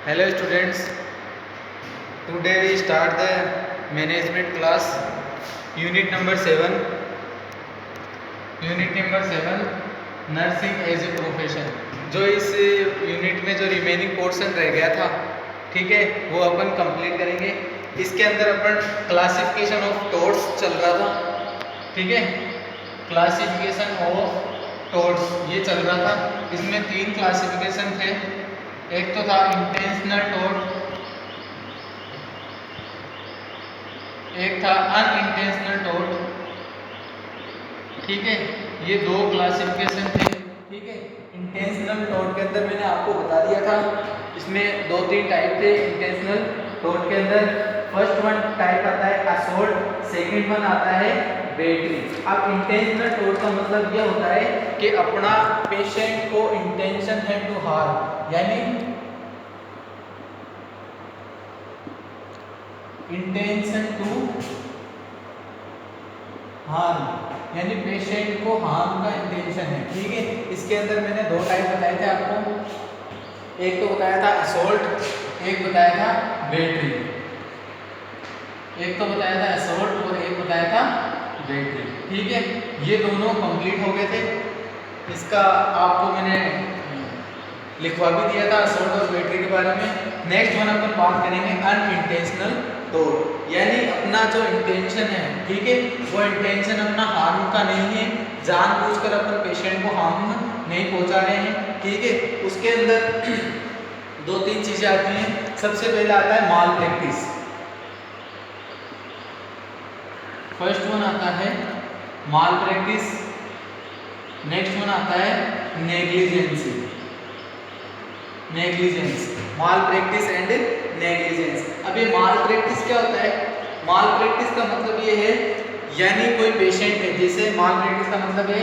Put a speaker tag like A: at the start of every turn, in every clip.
A: Hello students, today we start the management class unit number 7 nursing as a profession. जो इस unit में जो remaining portion रह गया था, ठीक है, वो अपन कंप्लीट करेंगे। इसके अंदर अपन क्लासिफिकेशन ऑफ टोर्ट्स चल रहा था, ठीक है, क्लासिफिकेशन ऑफ टोर्ट्स ये चल रहा था। इसमें 3 क्लासिफिकेशन थे। एक तो था इंटेंशनल टोर्ट, एक था अनइंटेंशनल टोर्ट, ठीक है, ये 2 क्लासिफिकेशन थे, ठीक है। इंटेंशनल टोर्ट के अंदर मैंने आपको बता दिया था, इसमें 2-3 टाइप थे। इंटेंशनल टोर्ट के अंदर फर्स्ट वन टाइप आता है असोल्ट, सेकंड वन आता है बैटरी। अब इंटेंशनल टोर्ट का मतलब यह होता है कि अपना पेशेंट को इंटेंशन है टू हार्म, यानी इंटेंशन टू हार्म, यानी पेशेंट को हार्म का इंटेंशन है, ठीक है। इसके अंदर मैंने 2 टाइप बताए थे आपको, एक तो बताया था असोल्ट, एक बताया था बैटरी। एक तो बताया था असोल्ट और एक बताया था बैटरी, ठीक है। ये दोनों कंप्लीट हो गए थे। इसका आपको मैंने लिखवा भी दिया था असोल्ट और बैटरी के बारे में। नेक्स्ट वन अपन बात करेंगे अनइंटेंशनल टोर्ट, यानी अपना जो इंटेंशन है, ठीक है, वो इंटेंशन अपना हार्म का नहीं है, जानबूझकर अपन पेशेंट को हार्म नहीं पहुंचा रहे हैं, ठीक है। उसके अंदर 2-3 चीजें आती हैं। सबसे पहले आता है माल प्रैक्टिस, फर्स्ट वन आता है माल प्रैक्टिस, नेक्स्ट वन आता है negligence, mall practice and negligence. अब ये माल प्रैक्टिस क्या होता है? माल प्रैक्टिस का मतलब ये है, यानी कोई पेशेंट है, जैसे माल प्रैक्टिस का मतलब है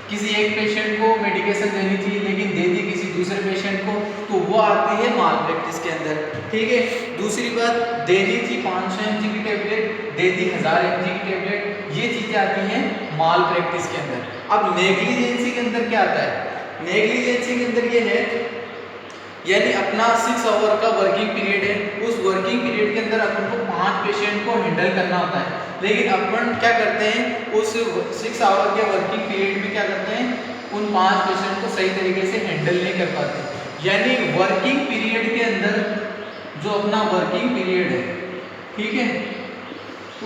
A: किसी एक पेशेंट को मेडिकेशन देनी थी लेकिन दे दी किसी दूसरे पेशेंट को, तो वो आती है माल प्रैक्टिस के अंदर, ठीक है। दूसरी बात, देनी थी 500 mg की टेबलेट, दे दी 1000 mg की टेबलेट, ये चीजें आती हैं माल प्रैक्टिस के अंदर। अब नेग्लिजेंसी के अंदर क्या आता है? नेग्लिजेंसी के अंदर ये है, यानी अपना 6 आवर का वर्किंग पीरियड है, उस वर्किंग पीरियड के अंदर अपन को 5 पेशेंट को हैंडल करना होता है, लेकिन अपन क्या करते हैं, उस 6 आवर के वर्किंग पीरियड में क्या करते हैं, उन 5 पेशेंट को सही तरीके से हैंडल नहीं कर पाते। यानी वर्किंग पीरियड के अंदर जो अपना वर्किंग पीरियड है, ठीक है,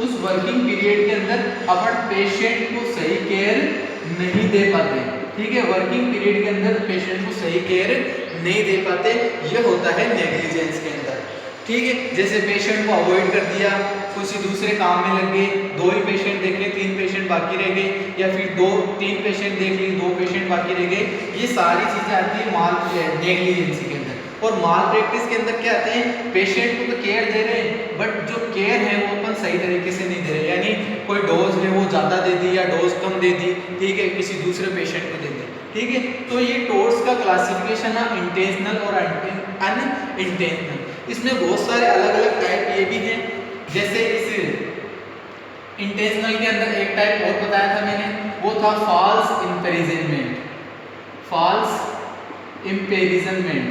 A: उस वर्किंग पीरियड के अंदर अपन पेशेंट को सही केयर नहीं दे पाते, ठीक है। वर्किंग पीरियड के अंदर पेशेंट को सही केयर नहीं दे पाते, ये होता है नेग्लिजेंस के अंदर, ठीक है। जैसे पेशेंट को अवॉइड कर दिया, किसी दूसरे काम में लग गए, 2 ही पेशेंट देख लिए, 3 पेशेंट बाकी रह गए, या फिर 2-3 पेशेंट देख लिए, 2 पेशेंट बाकी रह गए, ये सारी चीजें आती है माल नेग्लिजेंसी के अंदर। और माल प्रैक्टिस के अंदर क्या आते हैं, पेशेंट को तो केयर दे रहे हैं, बट जो केयर है वो अपन सही तरीके से नहीं दे रहे, यानी कोई डोज है वो ज़्यादा दे दी या डोज कम दे दी, ठीक है, किसी दूसरे पेशेंट को दे दी, ठीक है। तो ये टोर्ट्स का क्लासिफिकेशन है इंटेंशनल और अनइंटेंशनल। इसमें बहुत सारे अलग अलग टाइप ये भी हैं। जैसे इस इंटेंशनल के अंदर एक टाइप और बताया था मैंने, वो था फॉल्स इम्पेरिजनमेंट। फॉल्स इम्पेरिजनमेंट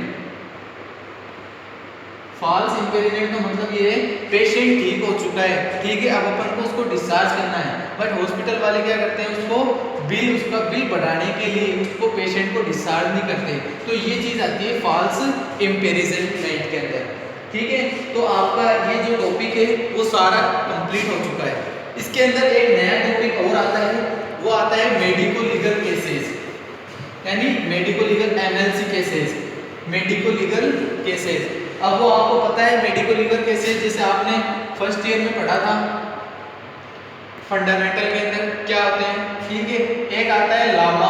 A: का मतलब ये है, पेशेंट ठीक हो चुका है, ठीक है, अब अपन को उसको डिस्चार्ज करना है, बट हॉस्पिटल वाले क्या करते हैं, उसका बिल बढ़ाने के लिए उसको पेशेंट को डिस्चार्ज नहीं करते। तो ये चीज आती है फॉल्स इम्पेरिजनमेंट के अंदर, ठीक है। तो आपका ये जो टॉपिक है वो सारा कंप्लीट हो चुका है। इसके अंदर एक नया टॉपिक और आता है, वो आता है मेडिको लीगल केसेस, यानी medico legal MLC cases, medico legal cases. अब वो आपको पता है मेडिको लीगल केसेस, जैसे आपने फर्स्ट ईयर में पढ़ा था फंडामेंटल के अंदर क्या होते हैं, ठीक है। एक आता है LAMA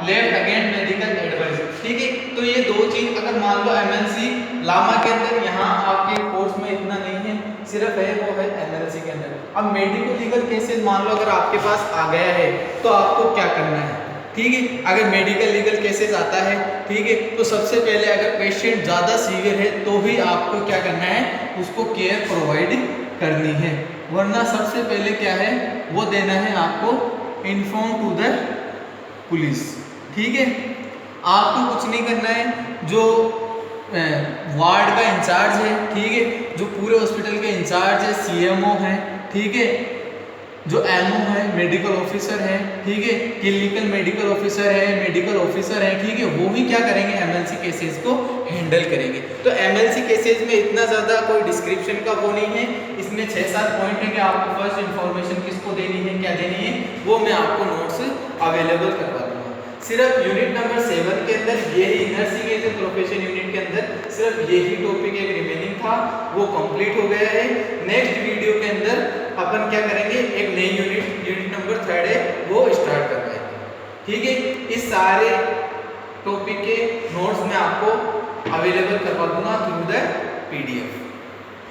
A: left against medical advice, ठीक है। तो ये 2 चीज, अगर मान लो एमएलसी लामा के अंदर, यहाँ आपके कोर्स में इतना नहीं है, सिर्फ है वो है एमएलसी के अंदर। अब मेडिको लीगल केसेस मान लो अगर आपके पास आ गया है, तो आपको क्या करना है, ठीक है। अगर मेडिकल लीगल केसेस आता है, ठीक है, तो सबसे पहले अगर पेशेंट ज़्यादा सीवियर है तो भी आपको क्या करना है, उसको केयर प्रोवाइड करनी है, वरना सबसे पहले क्या है, वो देना है आपको इन्फॉर्म टू द पुलिस, ठीक है। आपको कुछ नहीं करना है, जो वार्ड का इंचार्ज है, ठीक है, जो पूरे हॉस्पिटल के इंचार्ज है, सीएमओ है, ठीक है, जो एमओ है, मेडिकल ऑफिसर है, ठीक है, क्लिनिकल मेडिकल ऑफिसर है, मेडिकल ऑफिसर है, ठीक है, वो भी क्या करेंगे, एमएलसी केसेस को हैंडल करेंगे। तो एमएलसी केसेस में इतना ज़्यादा कोई डिस्क्रिप्शन का वो नहीं है, इसमें 6-7 पॉइंट है कि आपको फर्स्ट इन्फॉर्मेशन किसको देनी है, क्या देनी है, वो मैं आपको नोट्स अवेलेबल करवा दूंगा। सिर्फ यूनिट नंबर 7 के अंदर यही nursing as a profession unit के अंदर सिर्फ यही टॉपिक एक रिमेनिंग था, वो कंप्लीट हो गया है। नेक्स्ट वीडियो के अंदर अपन क्या करेंगे, एक नई यूनिट नंबर 3 है वो स्टार्ट करवाएंगे, ठीक है। इस सारे टॉपिक के नोट्स मैं आपको अवेलेबल करवा दूंगा थ्रू द PDF।